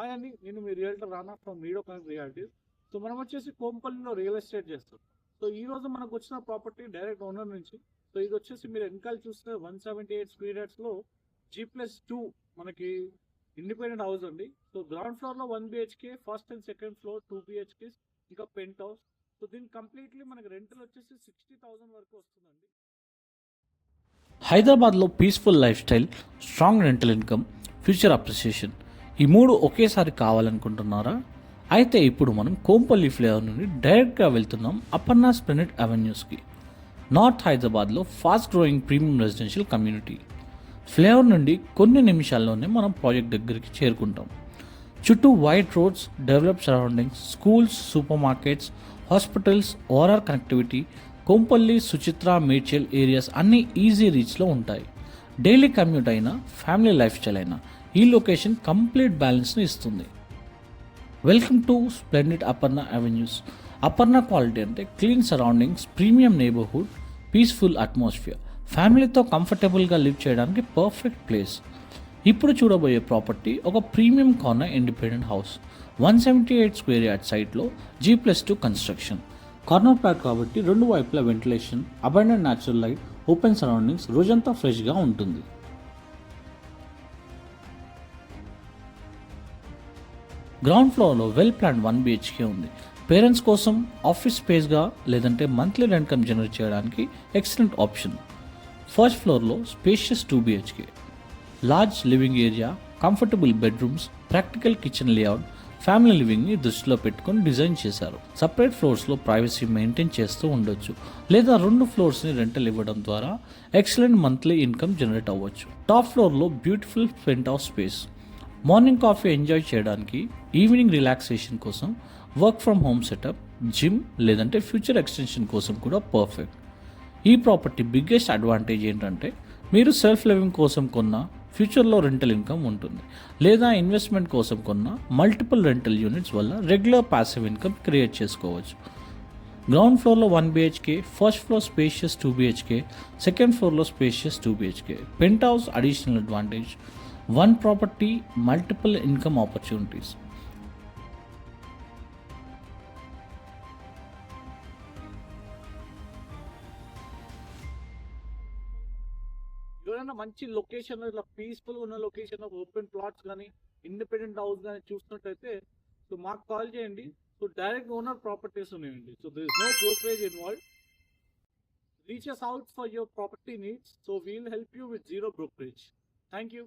Hi అండి, నేను మీ realtor Rana from video connect realities. So మనం వచ్చేసి కోంపల్లిలో రియల్ ఎస్టేట్ చేస్తాం. సో ఈ రోజు మనకు వచ్చిన ప్రాపర్టీ డైరెక్ట్ ఓనర్ నుంచి. సో ఇది వచ్చేసి మీరు వెనకాల చూస్తే 178 స్క్వేర్ యార్డ్స్లో G+2 మనకి ఇండిపెండెంట్ హౌస్ అండి. సో గ్రౌండ్ ఫ్లోర్లో 1 BHK, first and second floor 2 BHK, ఇంకా పెంట్ హౌస్. సో దీనికి కంప్లీట్లీ మనకి రెంటల్ వచ్చేసి 60,000 వరకు వస్తుందండి. హైదరాబాద్లో peaceful life style, strong rental income, future appreciation ఈ మూడు ఒకేసారి కావాలనుకుంటున్నారా? అయితే ఇప్పుడు మనం కోంపల్లి ఫ్లేవర్ నుండి డైరెక్ట్గా వెళ్తున్నాం అపర్ణ స్ప్లెండెడ్ అవెన్యూస్కి. నార్త్ హైదరాబాద్లో fast growing premium residential community. Flavour నుండి కొన్ని నిమిషాల్లోనే మనం ప్రాజెక్ట్ దగ్గరికి చేరుకుంటాం. చుట్టూ wide roads, develop surroundings, schools, super markets, hospitals, ORR connectivity, Kompally, Suchitra, Medchal areas అన్నీ ఈజీ రీచ్లో ఉంటాయి. డైలీ కమ్యూట్ అయినా, ఫ్యామిలీ లైఫ్ స్టైల్ అయినా ఈ లొకేషన్ కంప్లీట్ బ్యాలెన్స్ని ఇస్తుంది. Welcome to splendid Aparna avenues. Aparna quality అంటే clean surroundings, premium neighbourhood, peaceful atmosphere, ఫ్యామిలీతో కంఫర్టబుల్గా లివ్ చేయడానికి పర్ఫెక్ట్ ప్లేస్. ఇప్పుడు చూడబోయే ప్రాపర్టీ ఒక premium corner independent house, 178 square yard సైట్లో G+2 కన్స్ట్రక్షన్. కార్నర్ ప్లాట్ కాబట్టి రెండు వైపులా ventilation, abundant natural light, open surroundings, రోజంతా ఫ్రెష్గా ఉంటుంది. గ్రౌండ్ ఫ్లోర్లో వెల్ ప్లాన్ 1 BHK ఉంది. పేరెంట్స్ కోసం ఆఫీస్ స్పేస్గా లేదంటే మంత్లీ ఇన్కమ్ జనరేట్ చేయడానికి ఎక్సలెంట్ ఆప్షన్. ఫస్ట్ ఫ్లోర్లో spacious 2 BHK, large living area, comfortable bedrooms, practical kitchen layout, family లివింగ్ని దృష్టిలో పెట్టుకొని డిజైన్ చేశారు. సపరేట్ ఫ్లోర్స్లో ప్రైవసీ మెయింటైన్ చేస్తూ ఉండొచ్చు, లేదా 2 ఫ్లోర్స్ని రెంటల్ ఇవ్వడం ద్వారా ఎక్సలెంట్ మంత్లీ ఇన్కమ్ జనరేట్ అవ్వచ్చు. టాప్ ఫ్లోర్లో beautiful penthouse space, morning coffee enjoy చేయడానికి, ఈవినింగ్ రిలాక్సేషన్ కోసం, work from home setup, gym లేదంటే ఫ్యూచర్ ఎక్స్టెన్షన్ కోసం కూడా పర్ఫెక్ట్. ఈ ప్రాపర్టీ బిగ్గెస్ట్ అడ్వాంటేజ్ ఏంటంటే మీరు సెల్ఫ్ లివింగ్ కోసం కొన్న ఫ్యూచర్లో రెంటల్ ఇన్కమ్ ఉంటుంది, లేదా ఇన్వెస్ట్మెంట్ కోసం కొన్న మల్టిపుల్ రెంటల్ యూనిట్స్ వల్ల రెగ్యులర్ ప్యాసివ్ ఇన్కమ్ క్రియేట్ చేసుకోవచ్చు. గ్రౌండ్ ఫ్లోర్లో 1 BHK, first floor spacious 2 BHK, second ఫ్లోర్లో spacious 2 BHK. Penthouse additional advantage, one property, multiple income opportunities. ఎవరైనా మంచి లొకేషన్, ఇట్లా పీస్ఫుల్ ఉన్న లొకేషన్, ఓపెన్ ప్లాట్స్ కానీ ఇండిపెండెంట్ హౌస్ కానీ చూసినట్టయితే సో మాకు కాల్ చేయండి. సో డైరెక్ట్ ఓనర్ ప్రాపర్టీస్ ఉన్నాయండి. So there is no brokerage involved. Reach us out for your property needs. So we'll help you with zero brokerage. Thank you.